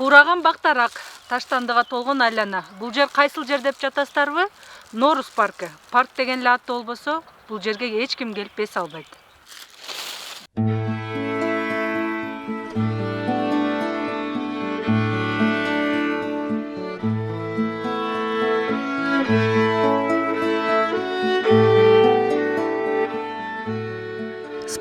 Куураган бактарак, таштандыга толгон айлана. Бул жер кайсыл жер деп жатасыздарбы? Норус паркы. Парк деген эле аты болбосо, бул жерге эч ким келип эс албайт.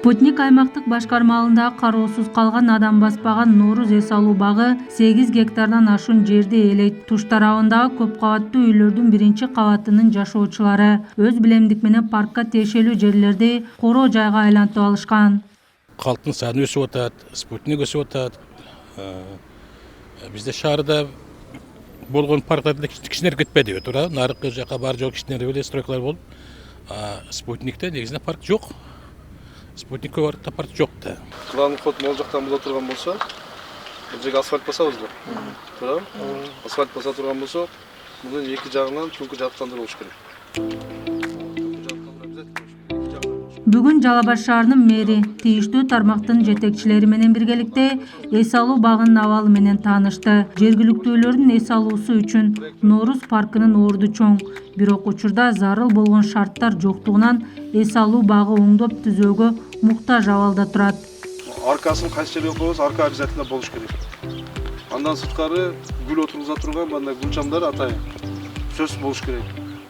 Спутник аймактык башкарма алындагы кароосуз калган адам баспаган Норус эс алуу багы 8 гектардан ашуун жерди ээлейт. Туш тарабындагы көп кабаттуу үйлөрдүн биринчи кабатынын жашоочулары өз билемдик менен паркка тиешелүү жерлерди короо жайга айлантып алышкан. Халктын саны өсүп атат, спутник өсүп атат. Бизде шаарда болгон парктарда кичинер кетпеди, туура. Нарыкы жака бар жок кичинер эле стройкалар болуп, спутникте негизинен парк жок. Спутникке барда парк жок да. Кылан код могул жактан боло турган болсо, бул жерге асфальт басабызбы? Туура. Асфальт баса турган болсо, мунун эки жагынан түнкү жарыктандыруу болуш керек. Бүгүн Жалал Абад шаарынын мэри тийиштүү тармактын жетекчилери менен биргеликте эс алуу багынын абалы менен таанышты. Жергиликтүүлөрдүн эс алуусу үчүн Норус паркынын орду чоң, бирок учурда зарыл болгон шарттар жоктугунан эс алуу багы оңдоп түзөөгө муктаж абалда турат. Аркасын кайсы жерге коебуз, арка обязательно болуш керек. Андан сырткары гүл отургуза турган мындай гүлчамдар атайын сөзсүз болуш керек.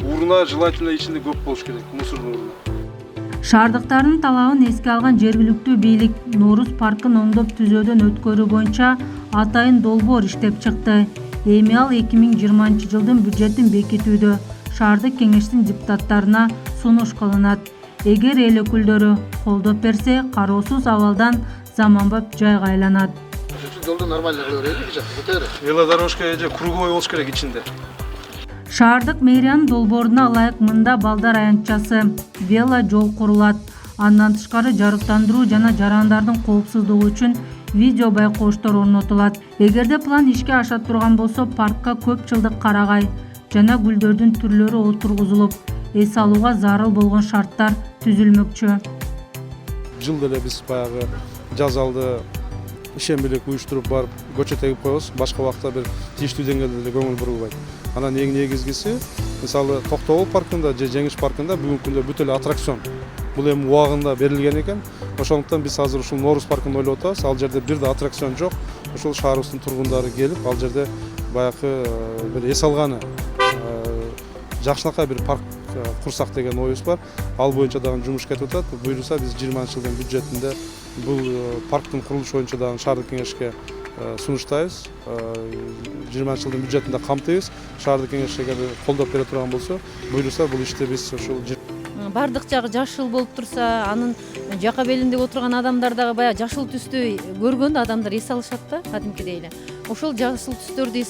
Урна желательно ичинде көп болуш керек, мусордун урну. Шаардыктардын талабын эске алган жергиликтүү бийлик Норус паркын оңдоп түзөөдөн өткөрүү боюнча атайын долбоор иштеп чыкты. Эми ал 2020 жылдын бюджетин бекитүүдө шаардык кеңештин депутаттарына сунуш кылынат. Эгер эл өкүлдөрү колдоп берсе, кароосуз абалдан заманбап жайга айланат. Жолду нормально кылып берели, велодорожка же круговой болуш керек ичинде. Шаардык мэриянын долбооруна ылайык мында балдар аянтчасы, вело жол курулат. Андан тышкары жарыктандыруу жана жарандардын коопсуздугу үчүн видео байкооштор орнотулат. Эгерде план ишке аша турган болсо, паркка көп жылдык карагай жана гүлдөрдүн түрлөрү отургузулуп, эс алууга зарыл болгон шарттар түзүлмөкчү. Жылда эле биз баягы жазалды ишембелек уюштуруп барып көчө тегип коебуз. Башка убакта бир тийиштүү деңгээлде эле көңүл бурулбайт. Анан эң негизгиси, мисалы Токтогул паркында же Жеңиш паркында бүгүнкү күндө бүт эле аттракцион. Бул эми убагында берилген экен. Ошондуктан биз азыр ушул Норус паркын ойлоп атабыз. Ал жерде бир да аттракцион жок. Ушул шаарыбыздын тургундары келип, ал жерде баягы бир эс алганы жакшынакай бир парк курсак деген оюбуз бар. Ал боюнча дагы жумуш кетип атат. Буюрса биз 20-жылдын бюджетинде бул парктын курулушу боюнча дагы шаардык кеңешке сунуштайбыз. 20-жылдын бюджетинде камтыйбыз. Шаардык кеңеш эгер колдоп бере турган болсо, буюрса бул ишти биз ушул бардык жагы жашыл болуп турса, анын жака белинде отурган адамдар дагы баягы жашыл түстү көргөндө адамдар эс алышат да, кадимкидей эле. Ошол жашыл түстөрдү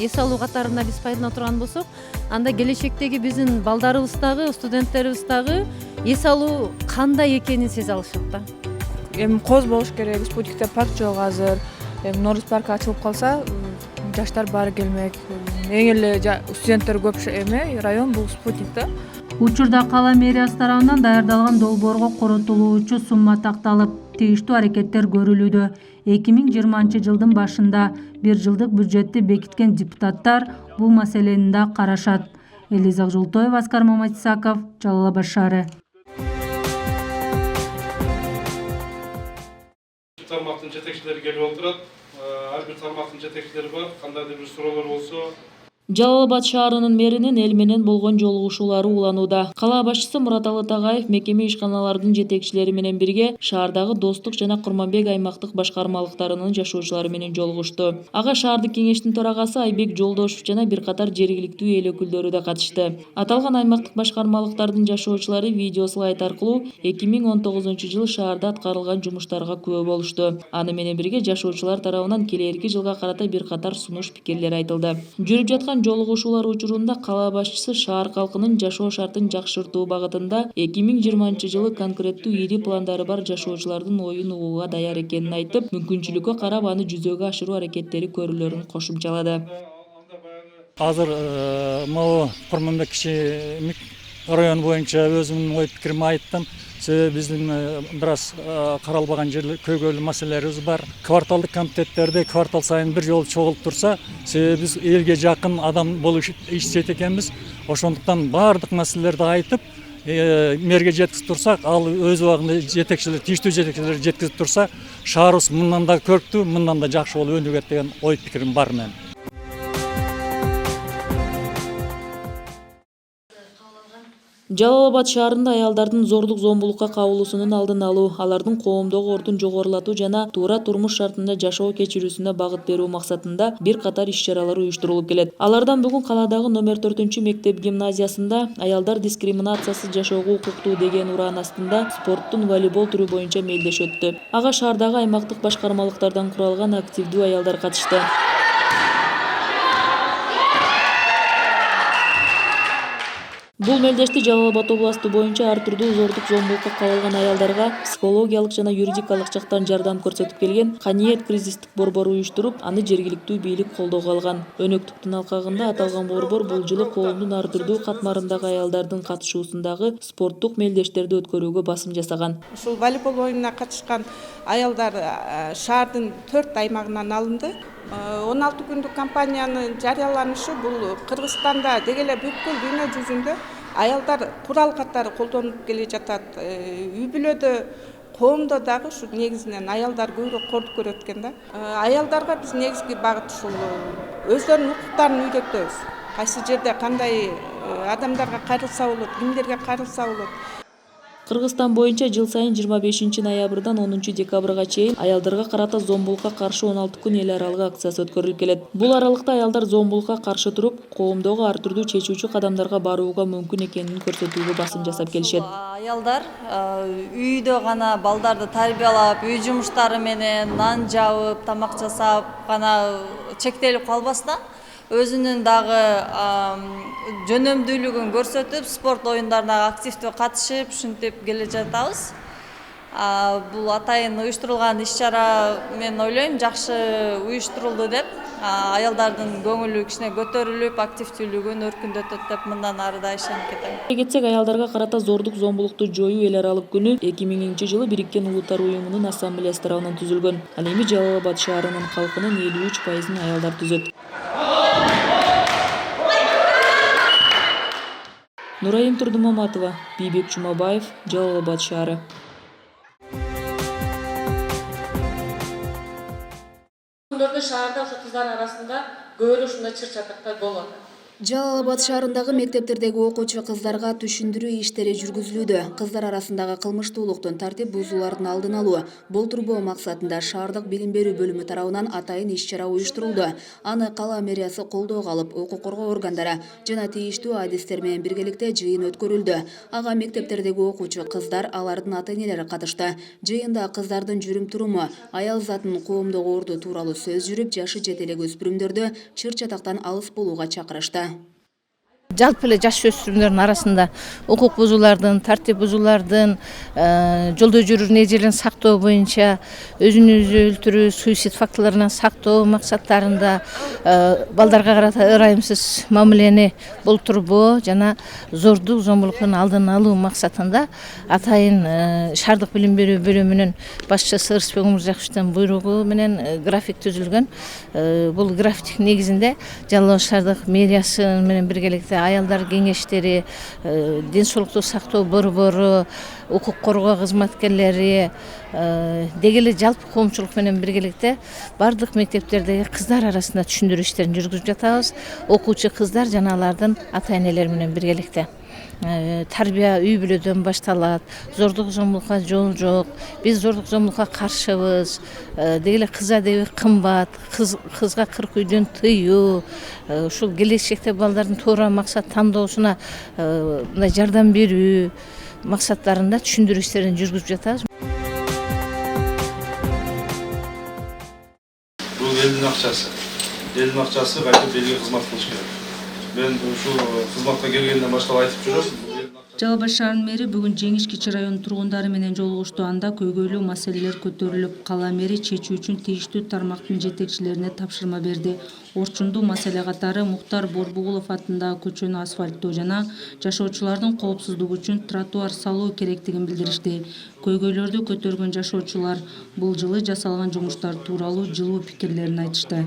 эс алуу катарында биз пайдалана турган болсок, анда келечектеги биздин балдарыбыз дагы, студенттерибиз дагы эс алуу кандай экенин сезе алышат да. Эми коз болуш керек, спутникте парк жок азыр. Эми Норус паркы ачылып калса, жаштар баары келмек. Эң эле студенттер көп район бул спутникте. Учурда кала мэриясы тарабынан даярдалган долбоорго коротулуучу сумма такталып, тийиштүү аракеттер көрүлүүдө. 2020 жылдын башында 1 жылдык бюджетти бекиткен депутаттар бул маселени да карашат. Элиза Жолтоева, Аскар Маматисаков, Жалал Абад шаары. Тармактын жетекчилери келип отурат. Ар бир тармактын жетекчилери бар. Кандайдыр бир суроолор болсо, Жалал Абад шаарынын мэринин эл менен болгон жолугушуулары уланууда. Кала башчысы Мураталы Тагаев мекеме ишканалардын жетекчилери менен бирге шаардагы Достук жана Курманбек аймактык башкармалыктарынын жашоочулары менен жолугушту. Ага шаардык кеңештин төрагасы Айбек Жолдошов жана бир катар жергиликтүү эл өкүлдөрү да катышты. Аталган аймактык башкармалыктардын жашоочулары видео слайд аркылуу 2019 жылы шаарда аткарылган жумуштарга күбө болушту. Аны менен бирге жашоочулар тарабынан келерки жылга карата бир катар сунуш пикирлер айтылды. Жүрүп жаткан жолугушуулар учурунда кала башчысы шаар калкынын жашоо шартын жакшыртуу багытында 2020 жылы конкреттүү ири пландары бар жашоочулардын оюн угууга даяр экенин айтып, мүмкүнчүлүккө карап аны жүзөгө ашыруу аракеттери көрүлөрүн кошумчалады. Азыр могу Курманбек кичи район боюнча өзүмдүн ой пикиримди айттым. Себеби биздин бир аз каралбаган көйгөйлүү маселелерибиз бар. Кварталдык комитеттерде квартал сайын бир жолу чогулуп турса, себеби биз элге жакын адам болуп иштейт экенбиз. Ошондуктан баардык маселелерди айтып, мэрге жеткизип турсак, ал өз убагында жетекчилер, тийиштүү жетекчилер жеткизип турса, шаарыбыз мындан да көрктүү, мындан да жакшы болуп өнүгөт деген ой пикирим бар менин. Жалал Абад шаарында аялдардын зордук зомбулукка кабылуусунун алдын алуу, алардын коомдогу ордун жогорулатуу жана туура турмуш шартында жашоо кечирүүсүнө багыт берүү максатында бир катар иш-чаралар уюштурулуп келет. Алардан бүгүн каладагы номер 4-мектеп гимназиясында аялдар дискриминациясыз жашоого укуктуу деген ураан астында спорттун волейбол түрү боюнча мелдеш өттү. Ага шаардагы аймактык башкармалыктардан куралган активдүү аялдар катышты. Бул мелдешти Жалал Абад областы боюнча ар түрдүү зордук зомбулукка кабылган аялдарга психологиялык жана юридикалык жактан жардам көрсөтүп келген Каниет кризистик борбору уюштуруп, аны жергиликтүү бийлик колдоого алган. Өнөктүктүн алкагында аталган борбор бул жылы коомдун ар түрдүү катмарындагы аялдардын катышуусундагы спорттук мелдештерди өткөрүүгө басым жасаган. Ушул волейбол оюнуна катышкан аялдар шаардын 4 аймагынан алынды. 16 күндүк кампаниянын жарыяланышы бул Кыргызстанда деги эле бүткүл дүйнө жүзүндө аялдар курал катары колдонуп келе жатат. Үй бүлөдө, коомдо дагы ушу негизинен аялдар көбүрөөк кордук көрөт экен да. Аялдарга биз негизги багыт ушул өздөрүнүн укуктарын үйрөтөбүз. Кайсы жерде кандай адамдарга кайрылса болот, кимдерге кайрылса болот. Кыргызстан боюнча жыл сайын 25 ноябрдан 10 декабрга чейин аялдарга карата зомбулукка каршы 16 күн эл аралык акциясы өткөрүлүп келет. Бул аралыкта аялдар зомбулукка каршы туруп, коомдогу ар түрдүү чечүүчү кадамдарга барууга мүмкүн экенин көрсөтүүгө басым жасап келишет. Аялдар үйдө гана балдарды тарбиялап, үй жумуштары менен нан жабып, тамак жасап гана чектелип калбастан өзүнүн дагы жөнөмдүүлүгүн көрсөтүп, спорт оюндарына активдүү катышып, ушинтип келе жатабыз. Бул атайын уюштурулган иш-чара мен ойлойм жакшы уюштурулду деп, аялдардын көңүлү кичине көтөрүлүп, активдүүлүгүн өркүндөтөт деп мындан ары да ишенип кетем. Кетсек, аялдарга карата зордук зомбулукту жоюу эл аралык күнү 2000-жылы Бириккен Улуттар уюмунун ассамблеясы тарабынан түзүлгөн. Ал эми Жалал Абад шаарынын калкынын 53% аялдар түзөт. Нурайым Турдумаматова, Бийбек Чумабаев, Жалал Абад шаары. Күндөрдө шаарда ошо кыздар арасында көп эле ушундай чыр-чатактар болот. Жалал Абад шаарындагы мектептердеги окуучу кыздарга түшүндүрүү иштери жүргүзүлүүдө. Кыздар арасындагы кылмыштуулуктун, тартип бузуулардын алдын алуу, болтурбоо максатында шаардык билим берүү бөлүмү тарабынан атайын иш-чара уюштурулду. Аны кала мэриясы колдоого алып, укук коргоо органдары жана тийиштүү адистер менен биргеликте жыйын өткөрүлдү. Ага мектептердеги окуучу кыздар, алардын ата-энелери катышты. Жыйында кыздардын жүрүм-туруму, аял затынын коомдогу орду тууралуу сөз жүрүп, жашы жете элек өспүрүмдөрдү чыр-чатактан алыс болууга чакырышты. Жалпы эле жаш өспүрүмдөрдүн арасында укук бузуулардын, тартип бузуулардын, жолдо жүрүү эрежелерин сактоо боюнча өзүн өзү өлтүрүү, суицид фактыларынан сактоо максаттарында балдарга карата ырайымсыз мамилени болтурбоо жана зордук зомбулуктун алдын алуу максатында атайын шаардык билим берүү бөлүмүнүн башчысы Ырысбек Умуржаковичтин буйругу менен график түзүлгөн. Бул график негизинде Жалал Абад шаардык мэриясы менен биргеликте аялдар кеңештери, ден соолукту сактоо борбору, укук коргоо кызматкерлери деги эле жалпы коомчулук менен биргеликте бардык мектептердеги кыздар арасында түшүндүрүү иштерин жүргүзүп жатабыз. Окуучу кыздар жана алардын ата-энелери менен биргеликте. Тарбия үй бүлөдөн башталат. Зордук зомбулукка жол жок. Биз зордук зомбулукка каршыбыз. Деги эле кыз адеби кымбат, кызга 40 үйдөн тыюу, ушул келечекте балдардын туура максат тандоосуна мындай жардам берүү максаттарында түшүндүрүү иштерин жүргүзүп жатабыз. Бул элдин акчасы. Элдин акчасы кайтып элге кызмат кылыш керек. Мен ушул кызматка келгенден баштап айтып жүрөм. Жалал Абад шаарынын мэри бүгүн Жеңиш Кичи районунун тургундары менен жолугушту. Анда көйгөйлүү маселелер көтөрүлүп, кала мэри чечүү үчүн тийиштүү тармактын жетекчилерине тапшырма берди. Орчундуу маселе катары Муктар Борбугулов атындагы көчөнү асфальттоо жана жашоочулардын коопсуздугу үчүн тротуар салуу керектигин билдиришти. Көйгөйлөрдү көтөргөн жашоочулар бул жылы жасалган жумуштар тууралуу жылуу пикирлерин айтышты.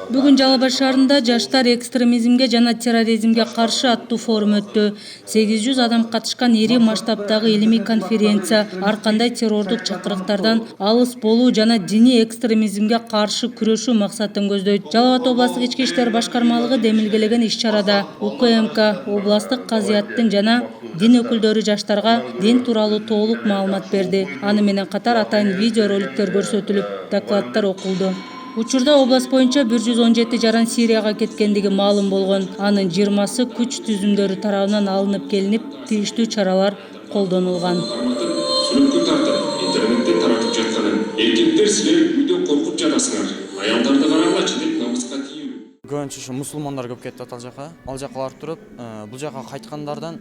Бүгүн Жалал Абад шаарында жаштар экстремизмге жана терроризмге каршы аттуу форум өттү. 800 адам катышкан ири масштабтагы илимий конференция ар кандай террордук чакырыктардан алыс болуу жана диний экстремизмге каршы күрөшүү максатын көздөйт. Жалал Абад областык ички иштер башкармалыгы демилгелеген иш-чарада УКМК областык казыяттын жана дин өкүлдөрү жаштарга дин тууралуу толук маалымат берди. Аны менен катар атайын видео роликтер көрсөтүлүп, докладдар окулду. Учурда область боюнча 117 жаран Сирияга кеткендиги маалым болгон. Анын 20сы күч түзүмдөрү тарабынан алынып келинип, тийиштүү чаралар колдонулган. Сүрөткө тартып, интернетте таратып жатканын эркектер силер үйдө коркуп жатасыңар. Аялдарды карагылачы деп намыска тийүү. Көбүнчө ушу мусулмандар көп кетип ал жака. Ал жака барып туруп, бул жака кайткандардан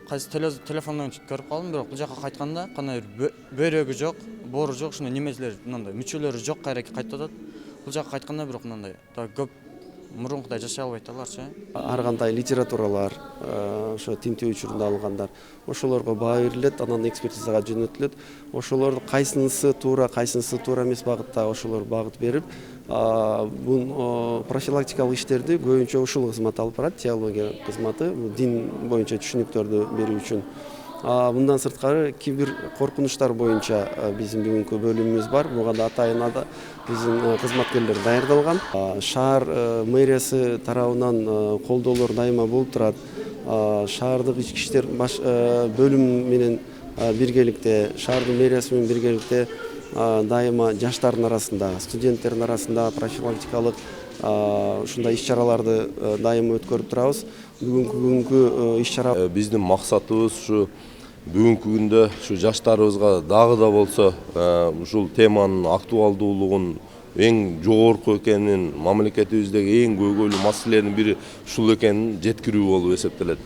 кайсы телефондон көрүп калдым, бирок бул жака кайтканда кандай бөйрөгү жок, боору жок, ушундай немелер, мындай мүчөлөрү жок кайра кайтып атат. Бул жака кайтканда бирок мындай көп мурункудай жашай албайт аларчы. Ар кандай литературалар, ошо тинтүү учурунда алынгандар, ошолорго баа берилет, анан экспертизага жөнөтүлөт. Ошолордун кайсынысы туура эмес багытта ошолор багыт берип, бул профилактикалык иштерди көбүнчө ушул кызмат алып барат, теология кызматы, дин боюнча түшүнүктөрдү берүү үчүн. Мындан сырткары кибер коркунучтар боюнча биздин бүгүнкү бөлүмүбүз бар. Буга да атайын биздин кызматкерлер даярдалган. Шаар мэриясы тарабынан колдоолор дайыма болуп турат. Шаардык ички иштер бөлүмү менен биргеликте, шаардын мэриясы менен биргеликте дайыма жаштардын арасында, студенттердин арасында профилактикалык ушундай иш-чараларды дайыма өткөрүп турабыз. Бүгүнкү иш-чара биздин максатыбыз ушу бүгүнкү күндө ушу жаштарыбызга дагы да болсо ушул теманын актуалдуулугун эң жогорку экенин, мамлекетибиздеги эң көйгөйлүү маселенин бири ушул экенин жеткирүү болуп эсептелет.